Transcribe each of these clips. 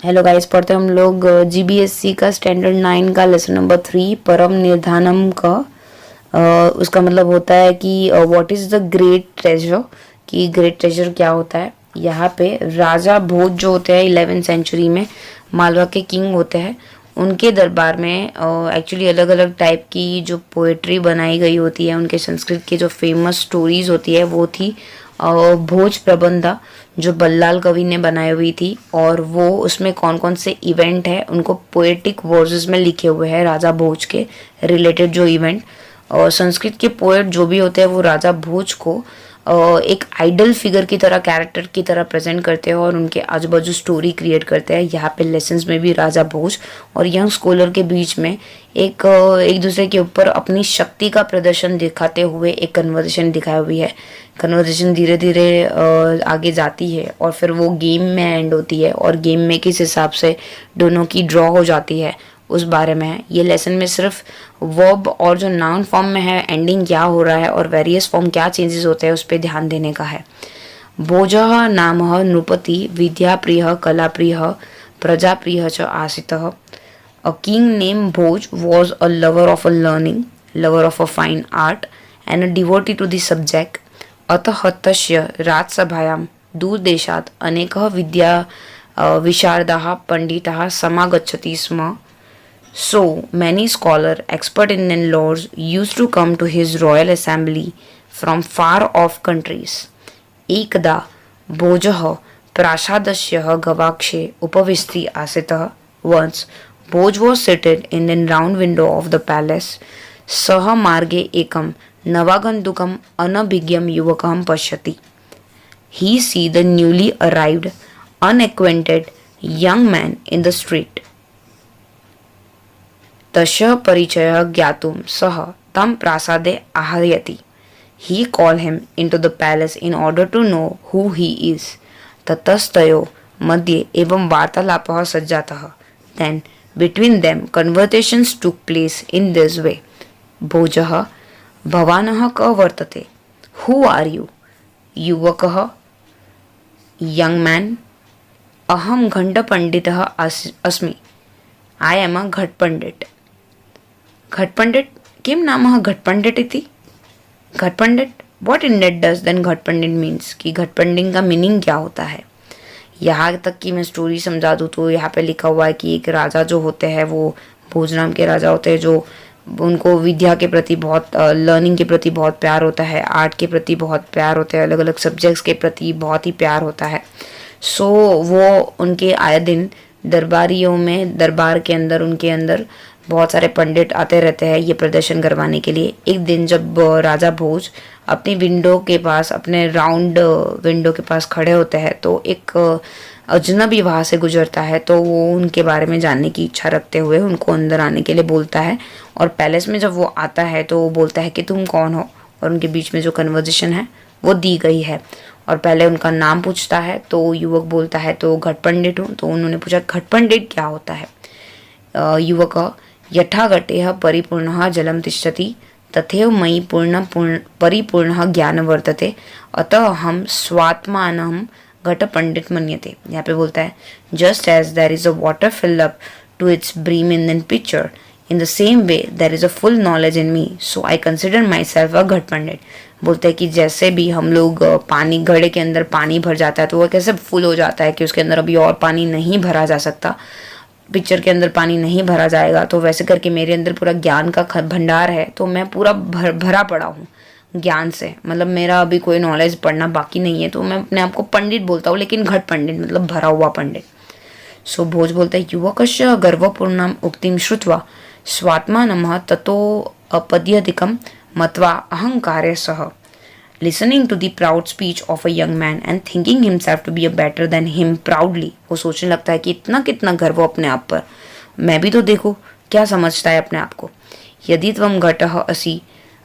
Hello guys, पढ़ते हम लोग जीबीएससी का स्टैंडर्ड 9 का लेसन नंबर 3 परम निर्धानम का। उसका मतलब होता है कि what is the great treasure, कि ग्रेट ट्रेजर क्या होता है। यहाँ पे राजा भोज जो होते हैं 11वीं सेंचुरी में मालवा के किंग होते हैं, उनके दरबार में एक्चुअली अलग अलग टाइप की जो पोएट्री बनाई गई होती है, उनके संस्कृत की जो फेमस स्टोरीज होती है वो थी भोज प्रबंधा, जो बल्लाल कवि ने बनाई हुई थी। और वो उसमें कौन कौन से इवेंट है उनको पोएटिक वर्सेस में लिखे हुए हैं, राजा भोज के रिलेटेड जो इवेंट। और संस्कृत के पोएट जो भी होते हैं वो राजा भोज को एक आइडल फिगर की तरह, कैरेक्टर की तरह प्रेजेंट करते हैं और उनके आजू बाजू स्टोरी क्रिएट करते हैं। यहाँ पे लेसन्स में भी राजा भोज और यंग स्कॉलर के बीच में एक दूसरे के ऊपर अपनी शक्ति का प्रदर्शन दिखाते हुए एक कन्वर्सेशन दिखाई हुई है। कन्वर्सेशन धीरे धीरे आगे जाती है और फिर वो गेम में एंड होती है, और गेम में किस हिसाब से दोनों की ड्रॉ हो जाती है उस बारे में है। ये लेसन में सिर्फ वर्ब और जो नाउन फॉर्म में है एंडिंग क्या हो रहा है और वेरियस फॉर्म क्या चेंजेस होते हैं उस पर ध्यान देने का है। भोजः नामः नृपति विद्याप्रियः कलाप्रियः प्रजाप्रियः च आसीतः। A king named Bhoj was a lover of a learning, lover of a fine art, and a devotee to the subject. अतः तस्य राजसभायां दूरदेशात् अनेकः विद्या विशारदाः पंडिताः समागच्छति स्म. So many scholars, expert in laws, used to come to his royal assembly from far off countries. एकदा भोजः प्रासादस्य गवाक्षे उपविष्टि आसीतः. Once Bhoj was seated in the round window of the palace. सह मार्गे एकम नवागंतुकम अनभिज्ञम युवकम पश्यति. He see the newly arrived, unacquainted young man in the street. तस्य परिचयः ज्ञातुं सः तं प्रासादे आह्वयति. He called him into the palace in order to know who he is. ततस्तयोः मध्ये एवं वार्तालापः सञ्जातः. Then between them conversations took place in this way. भोजः भवानः क वर्तते. Who are you? युवकः young man. अहं घटपंडितः अस्मि. I am a घटपंडित. घटपंडित किं नामः घटपंडित इति? घटपंडित, what in that does then घटपंडित means, कि घटपंडित का मीनिंग क्या होता है। यहाँ तक कि मैं स्टोरी समझा दूँ तो यहाँ पे लिखा हुआ है कि एक राजा जो होते हैं वो भोज नाम के राजा होते हैं, जो उनको विद्या के प्रति बहुत, लर्निंग के प्रति बहुत प्यार होता है, आर्ट के प्रति बहुत प्यार होता है, अलग अलग सब्जेक्ट्स के प्रति बहुत ही प्यार होता है। सो वो उनके आए दिन दरबारियों में, दरबार के अंदर उनके अंदर बहुत सारे पंडित आते रहते हैं ये प्रदर्शन करवाने के लिए। एक दिन जब राजा भोज अपनी विंडो के पास, अपने राउंड विंडो के पास खड़े होते हैं तो एक अजनबी वहाँ से गुजरता है, तो वो उनके बारे में जानने की इच्छा रखते हुए उनको अंदर आने के लिए बोलता है। और पैलेस में जब वो आता है तो वो बोलता है कि तुम कौन हो, और उनके बीच में जो कन्वर्जेशन है वो दी गई है। और पहले उनका नाम पूछता है तो युवक बोलता है तो घटपंडित हूँ। तो उन्होंने पूछा घटपंडित क्या होता है। युवक यथा घटेः परिपूर्णः जलम तिष्ठति तथैव मयि परिपूर्णः ज्ञान वर्तते अतः हम स्वात्मानं घटपंडित मन्यते। यहाँ पे बोलता है just as there is a water filled up to its brim in the picture, in the same way there is a full knowledge in me, so I consider myself a घटपंडित। बोलते हैं कि जैसे भी हम लोग पानी, घड़े के अंदर पानी भर जाता है तो वह कैसे फुल हो जाता है कि उसके अंदर अभी और पानी नहीं भरा जा सकता, पिक्चर के अंदर पानी नहीं भरा जाएगा, तो वैसे करके मेरे अंदर पूरा ज्ञान का भंडार है, तो मैं पूरा भरा पड़ा हूँ ज्ञान से, मतलब मेरा अभी कोई नॉलेज पढ़ना बाकी नहीं है, तो मैं अपने आप को पंडित बोलता हूँ, लेकिन घट पंडित मतलब भरा हुआ पंडित। सो भोज बोलता है युवकस्य गर्वपूर्णाम उक्तिम श्रुत्वा स्वात्मानमः ततो अपद्यधिकम मत्वा अहंकार्य सह। Listening to the proud speech of a young man and thinking himself to be a better than him proudly, वो सोचने लगता है कि इतना कितना गर्व अपने आप पर, मैं भी तो देखो क्या समझता है अपने आप को। यदि त्वं घटः असि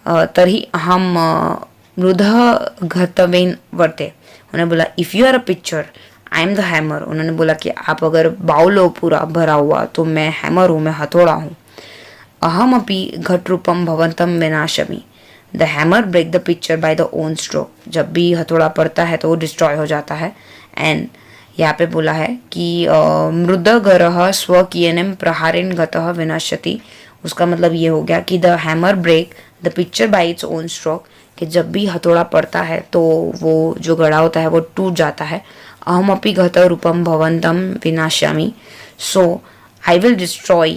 तर्हि अहम मृदः घतवेन वर्ते। उन्होंने बोला if you are a picture I am the hammer. उन्होंने बोला कि आप अगर बाउल हो पूरा भरा हुआ तो मैं हैमर हूँ, मैं हथौड़ा हूँ। अहम अपि घट रूपम भवंतम विनाशमि। The hammer break the picture by the own stroke. जब भी हथौड़ा पड़ता है तो वो डिस्ट्रॉय हो जाता है। एंड यहाँ पे बोला है कि मृदगरः स्वकीयनं प्रहारेण गतः विनश्यति। उसका मतलब ये हो गया कि the hammer break the picture by its own stroke, कि जब भी हथौड़ा पड़ता है तो वो जो घड़ा होता है वो टूट जाता है। अहमपि घत रूपम भवंतम विनाश्यामि, so I will destroy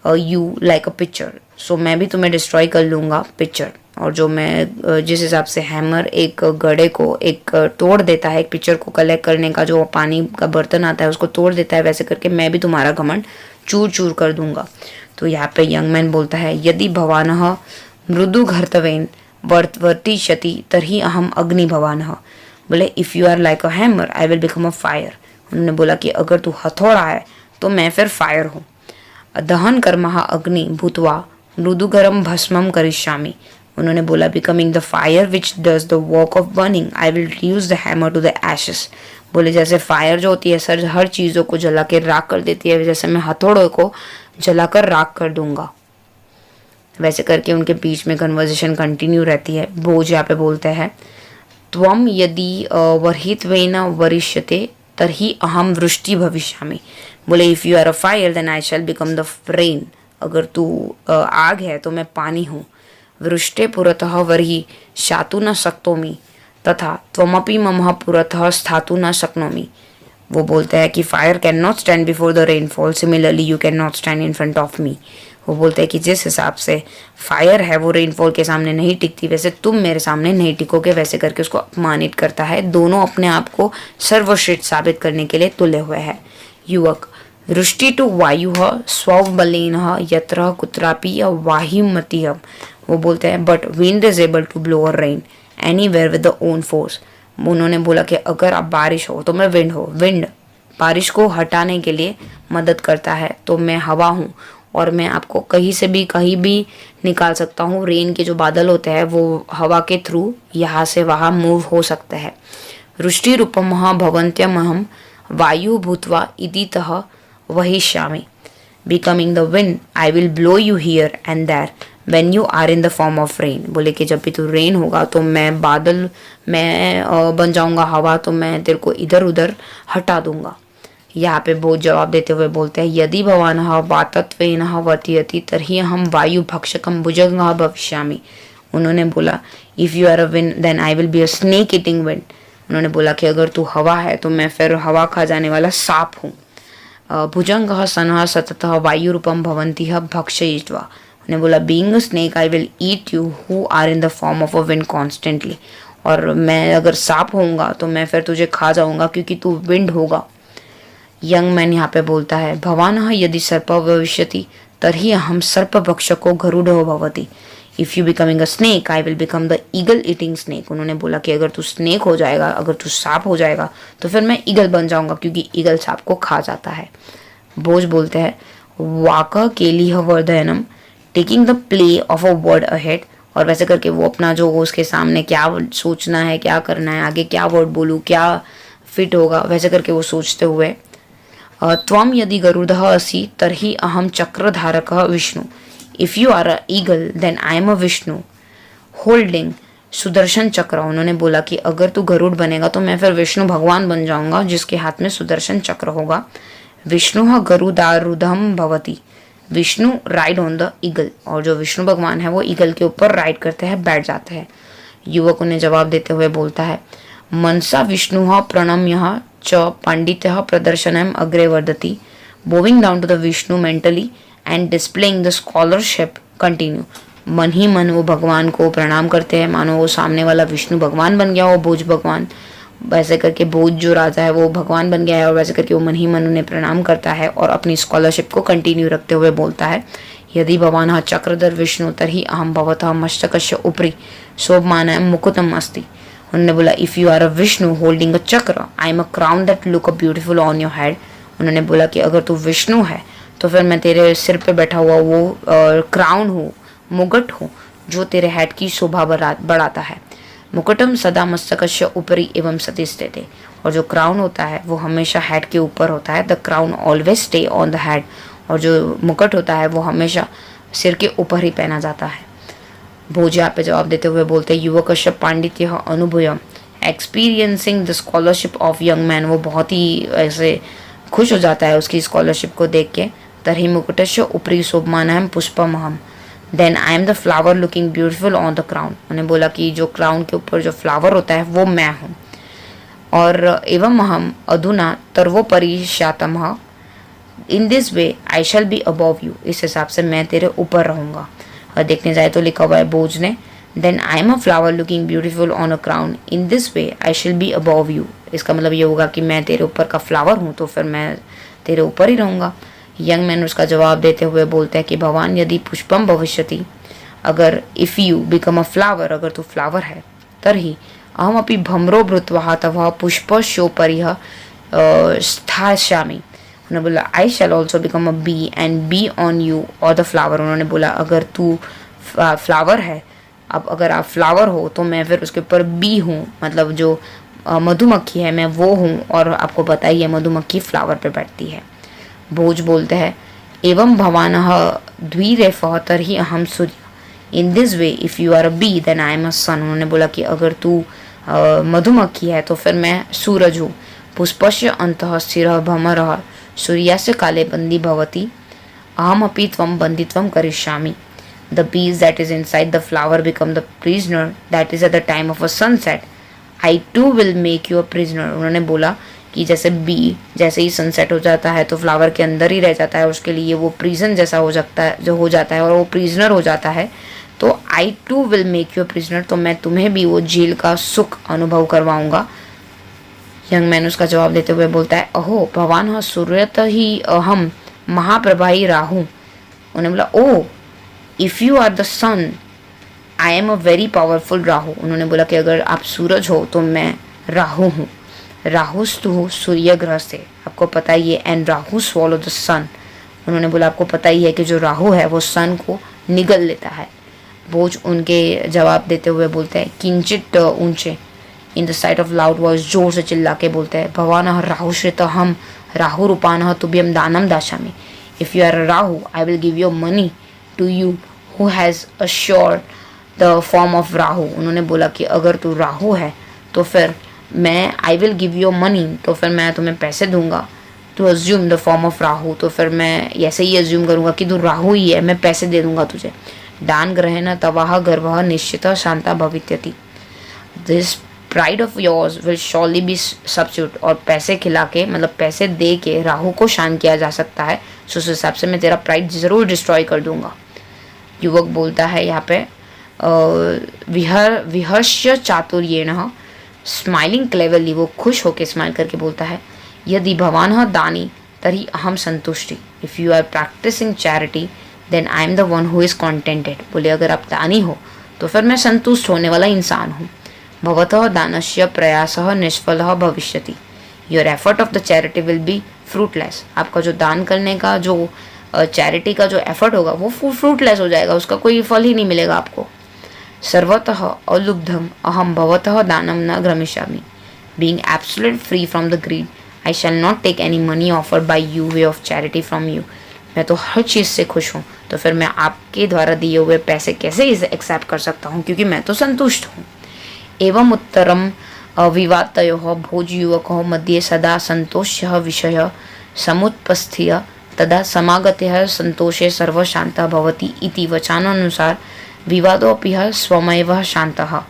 you like a picture. सो मैं भी तुम्हें डिस्ट्रॉय कर लूँगा पिक्चर। और जो मैं जिस हिसाब से हैमर एक घड़े को एक तोड़ देता है, एक पिक्चर को कलेक्ट करने का जो पानी का बर्तन आता है उसको तोड़ देता है, वैसे करके मैं भी तुम्हारा घमंड चूर चूर कर दूंगा। तो यहाँ पे यंग मैन बोलता है यदि भवानः मृदु घर्तवेन वर्तिष्यति तर्हि अहम अग्नि भवानः। बोले if you are like a hammer I will become a fire. उन्होंने बोला कि अगर तू हथौड़ा है तो मैं फिर फायर हूँ। दहन कर्मः अग्नि भूतवा मृदुगरम भस्मम करिष्यामि। उन्होंने बोला becoming the fire which does the work of burning I will use the hammer to the ashes. बोले जैसे फायर जो होती है सर हर चीज़ों को जला के राख कर देती है, जैसे मैं हथौड़ों को जलाकर राख कर दूंगा। वैसे करके उनके बीच में कन्वर्सेशन कंटिन्यू रहती है। भोज यहाँ पे बोलते हैं त्वम यदि वर्हित्वेन वरिष्यते तर्हि अहम वृष्टि भविष्यामि। बोले if you are a fire then I shall become the rain. अगर तू आग है तो मैं पानी हूँ। वृष्टे पुरतः वर्हि शातु न शक्नोमि तथा त्वमपि मम पुरतः स्थातु न शक्नोमि। वो बोलते हैं कि fire can not stand before the rainfall, similarly you can not stand in front of me. वो बोलते हैं कि जिस हिसाब से फायर है वो रेनफॉल के सामने नहीं टिकती, वैसे तुम मेरे सामने नहीं टिकोगे। वैसे करके उसको अपमानित करता है। दोनों अपने आप को सर्वश्रेष्ठ साबित करने के लिए तुले हुए हैं। युवक वृष्टि टू वायु स्वबलेन यत्र कुत्रापि वाहिमति। वो बोलते हैं but wind is able to blow a rain anywhere with the own force. उन्होंने बोला कि अगर आप बारिश हो तो मैं विंड हो, विंड बारिश को हटाने के लिए मदद करता है, तो मैं हवा हूँ और मैं आपको कहीं से भी कहीं भी निकाल सकता हूँ। रेन के जो बादल होते हैं वो हवा के थ्रू यहाँ से वहाँ मूव हो सकते हैं। वृष्टि रूपमः भवन्त्यमहं वायु भूत्वा इदितः वहिष्यामि। Becoming the wind I will blow you here and there when you are in the form of rain. बोले कि जब भी तू रेन होगा तो मैं बादल मैं बन जाऊंगा हवा, तो मैं तेरे को इधर उधर हटा दूंगा। यहाँ पे बहुत जवाब देते हुए बोलते हैं यदि भवानः वातत्वेनः वर्तयति तर्हि अहम वायु भक्षकम भुजंगः भविष्यामि। उन्होंने बोला if you are a wind then I will be a snake eating wind. उन्होंने बोला कि अगर तू हवा है तो मैं फिर हवा खा जाने वाला सांप हूँ। भुजंगः सनः सततः वायुरूपम भवन्तिः भक्षयित्वा। उन्होंने बोला being a snake I will eat you who are in the form of a wind constantly. और मैं अगर सांप होऊंगा तो मैं फिर तुझे खा जाऊंगा क्योंकि तू विंड होगा। यंग मैन यहाँ पे बोलता है भवानः यदि सर्प भविष्यति तर्हि अहम सर्प भक्षको गरुडो भवति। If you becoming a snake I will become the eagle eating snake. उन्होंने बोला कि अगर तू स्नेक हो जाएगा, अगर तू सांप हो जाएगा तो फिर मैं ईगल बन जाऊंगा क्योंकि ईगल सांप को खा जाता है। भोज बोलते हैं वाक केलिह वर्धयनम taking the play of a word ahead. और वैसे करके वो अपना जो उसके सामने क्या सोचना है, क्या करना है, आगे क्या वर्ड बोलूँ, क्या फिट होगा, वैसे करके वो सोचते हुए त्वम यदि गरुडः असि तर्हि अहम चक्रधारकः Vishnu. If you are a eagle then I am a Vishnu holding Sudarshan Chakra. उन्होंने बोला कि अगर तू गरुड़ बनेगा तो मैं फिर विष्णु भगवान बन जाऊंगा जिसके हाथ में सुदर्शन चक्र होगा। विष्णु गरुडारूढ़म भवति। Vishnu ride on the eagle, और जो विष्णु भगवान है वो ईगल के ऊपर राइड करते हैं, बैठ जाते हैं। युवक उन्हें जवाब देते हुए बोलता है मनसा विष्णु प्रणम्य च पांडित्य प्रदर्शनम अग्रे वर्धति। Bowing down to the Vishnu mentally and displaying the scholarship continue. मन ही मन वो भगवान को प्रणाम करते हैं, मानो वो सामने वाला विष्णु भगवान बन गया हो, भोज भगवान। वैसे करके भोज जो राजा है वो भगवान बन गया है, और वैसे करके वो मन ही मन उन्हें प्रणाम करता है और अपनी स्कॉलरशिप को कंटिन्यू रखते हुए बोलता है यदि भवानः चक्रधर विष्णु तर्हि अहम भवतः मस्तकस्य उपरि शोभमानं मुकुटम अस्ति। उन्होंने बोला if you are a Vishnu holding a chakra I am a crown that look a beautiful on your head. उन्होंने बोला कि अगर तू विष्णु है तो फिर मैं तेरे सिर पे बैठा हुआ वो क्राउन हूँ, मुकुट हूँ जो तेरे हेड की शोभा बढ़ाता है। मुकुटम सदा मस्तकस्य ऊपरी एवं सतिष्ठते। और जो क्राउन होता है वो हमेशा हेड के ऊपर होता है। The crown always stay on the head. और जो मुकुट होता है वो हमेशा सिर के ऊपर ही पहना जाता है। भोज यहाँ पे जवाब देते हुए बोलते युवकस्य पांडित्य अनुभूय experiencing the scholarship of young man, वो बहुत ही ऐसे खुश हो जाता है उसकी स्कॉलरशिप को देख के। तर्हि मुकुटस्य उपरि शोभमानः पुष्पमहम, then I am the flower looking beautiful on the crown. उन्होंने बोला कि जो क्राउन के ऊपर जो फ्लावर होता है वो मैं हूँ। और एवं अहम अधुना सर्वोपरिष्यातमः, in this way I shall be above you, इस हिसाब से मैं तेरे ऊपर रहूँगा। और देखने जाए तो लिखा हुआ है बोझ ने, then I am a flower looking beautiful on a crown, in this way I shall be above you. इसका मतलब ये होगा कि मैं तेरे ऊपर का फ्लावर हूँ तो फिर मैं तेरे ऊपर ही रहूँगा। यंग मैन उसका जवाब देते हुए बोलते हैं कि भगवान यदि पुष्पम भविष्यति, अगर if you become a flower, अगर तू फ्लावर है, तरही अहम अपि भ्रमरो भृत्वा तव पुष्पशोपरिह स्थास्यामि। उन्होंने बोला I shall also become a bee and bee on you और द फ्लावर। उन्होंने बोला अगर तू फ्लावर है, अब अगर आप फ्लावर हो तो मैं फिर उसके ऊपर बी हूँ, मतलब जो मधुमक्खी है मैं वो हूँ, और आपको पता ही है मधुमक्खी फ्लावर पे बैठती है। भोज बोलते हैं एवं भवानः द्विरेफः तर्हि अहम सूर्य, in this way if you are a bee then I am a sun. उन्होंने बोला कि अगर तू मधुमक्खी है तो फिर मैं सूरज हूँ। पुष्पस्य अंतः स्थिरः भ्रमरः सूर्यास्य काले बंदी भवति, अहम अपि त्वं बंदित्वं करिष्यामि। The bees that is inside the flower become the prisoner that is at the time of a sunset. I too will make you a prisoner. उन्होंने बोला कि जैसे बी जैसे ही सनसेट हो जाता है तो फ्लावर के अंदर ही रह जाता है, उसके लिए वो प्रिजन जैसा हो सकता है, जो हो जाता है और वो प्रिजनर हो जाता है, तो I too will make you a prisoner, तो मैं तुम्हें भी वो जेल का सुख अनुभव करवाऊंगा। यंग मैन उसका जवाब देते हुए बोलता है अहो भगवान सूर्यत ही अहम महाप्रभाई राहु। उन्होंने बोला oh if you are the sun I am a very powerful Rahu. उन्होंने बोला कि अगर आप सूरज हो तो मैं राहु हूँ। राहुस्तु सूर्य ग्रह से, आपको पता ही है, एंड राहु स्वॉलो द सन। उन्होंने बोला आपको पता ही है कि जो राहु है वो सन को निगल लेता है। बोझ उनके जवाब देते हुए बोलते हैं किंचित ऊंचे in the site of loud voice, जोर से चिल्ला के बोलते हैं भगवान राहु श्रित हम राहु रूपान तुभ्यम दानम दाशामी। If you are Rahu I will give your money to you who has assured the form of Rahu. उन्होंने बोला कि अगर तू राहु है तो फिर मैं I will give your money, तो फिर मैं तुम्हें पैसे दूंगा। To assume the form of Rahu, तो फिर मैं ऐसे ही अज्यूम करूंगा कि तू राहु ही है, मैं पैसे दे दूंगा तुझे। दान ग्रहण तवाह गर्भः निश्चित शांता भवित्यति, this pride of yours will surely be substitute. और पैसे खिला के मतलब पैसे दे के राहु को शांत किया जा सकता है, सो उस हिसाब से मैं तेरा प्राइड जरूर डिस्ट्रॉय कर दूंगा। युवक बोलता है यहाँ पे विहर्ष्य चातुर्येण स्माइलिंग क्लेवरली, वो खुश होकर स्माइल करके बोलता है यदि भवान दानी तरी अहम संतुष्टि, if you are practising charity then I am the one who is contented. बोले अगर आप दानी हो तो फिर मैं संतुष्ट होने वाला इंसान हूँ। भवतः दानस्य प्रयासः निष्फलः भविष्यति, your effort of the charity will be fruitless. आपका जो दान करने का जो चैरिटी का जो एफर्ट होगा वो फ्रूटलेस हो जाएगा, उसका कोई फल ही नहीं मिलेगा आपको। सर्वतः अलुब्धम अहम भवतः दानम न ग्रमिष्यामि, being absolute free from the greed I shall not take any money offered by you way of charity from you. मैं तो हर चीज़ से खुश हूँ, तो फिर मैं आपके द्वारा दिए हुए पैसे कैसे इसे एक्सेप्ट कर सकता हूँ, क्योंकि मैं तो संतुष्ट हूँ। एवं उत्तरम विवादतयोः भोजयुवकः मध्ये सदा संतोष्यः विषयः समुत्पस्थ्य तदा समागतः संतोषे सर्वशान्तः भवति इति वचनानुसार विवादोऽपि स्वयमेव शान्तः।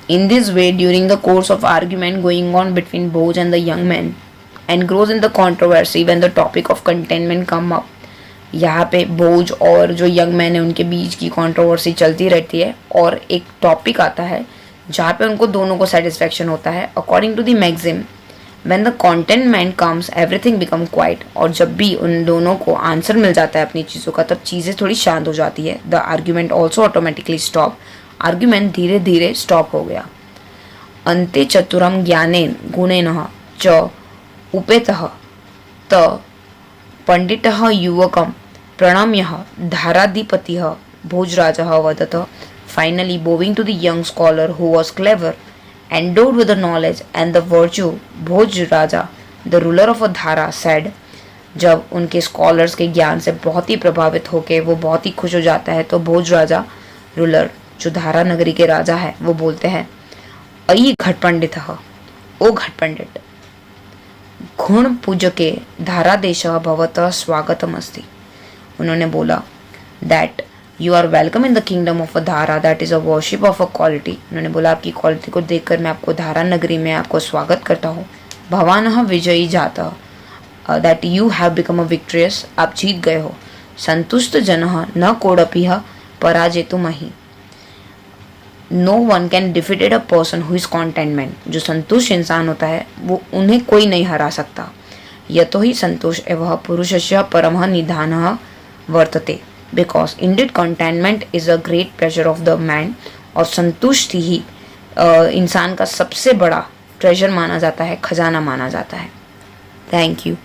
In this way, during the course of argument going on between Bhoj and the young man, and grows in the controversy when the topic of contentment come up, यहाँ पे भोज और जो यंग मैन है उनके बीच की कंट्रोवर्सी चलती रहती है और एक टॉपिक आता है जहाँ पे उनको दोनों को सेटिस्फेक्शन होता है। According to the maxim, when the contentment comes everything become quite, और जब भी उन दोनों को आंसर मिल जाता है अपनी चीज़ों का, तब चीज़ें थोड़ी शांत हो जाती है। The argument also automatically stop, argument धीरे धीरे स्टॉप हो गया। अन्ते चतुरम ज्ञानेन गुणेन च उपेतः त पंडितः युवकं प्रणम्य धाराधिपतिः भोजराजः वदत। Finally, bowing to the young scholar who was clever, endowed with the knowledge and the virtue, Bhoj Raja, the ruler of a Dhara, said, जब उनके स्कॉलर्स के ज्ञान से बहुत ही प्रभावित होकर वो बहुत ही खुश हो जाता है, तो भोज राजा रूलर जो धारा नगरी के राजा है वो बोलते हैं अयि घटपंडितः, ओ घटपंडित, गुण पूजके धारादेशः भवतः स्वागतमस्ति। उन्होंने बोला that you are welcome in the kingdom of a धारा, that is a worship of a quality. उन्होंने बोला आपकी क्वालिटी को देखकर मैं आपको धारा नगरी में आपको स्वागत करता हूँ। भवानः विजयी जातः, that you have become a victorious, आप जीत गए हो। संतुष्ट जनः न कोडपिह पराजेतुमहि, no one can defeated a person who is contentment, जो संतुष्ट इंसान होता है वो उन्हें कोई नहीं हरा सकता। यतो ही संतोष एवं पुरुषस्य परमः निधानः वर्तते, because indeed contentment is a great pleasure of the man. और संतुष्टि ही इंसान का सबसे बड़ा ट्रेजर माना जाता है, खजाना माना जाता है। Thank you.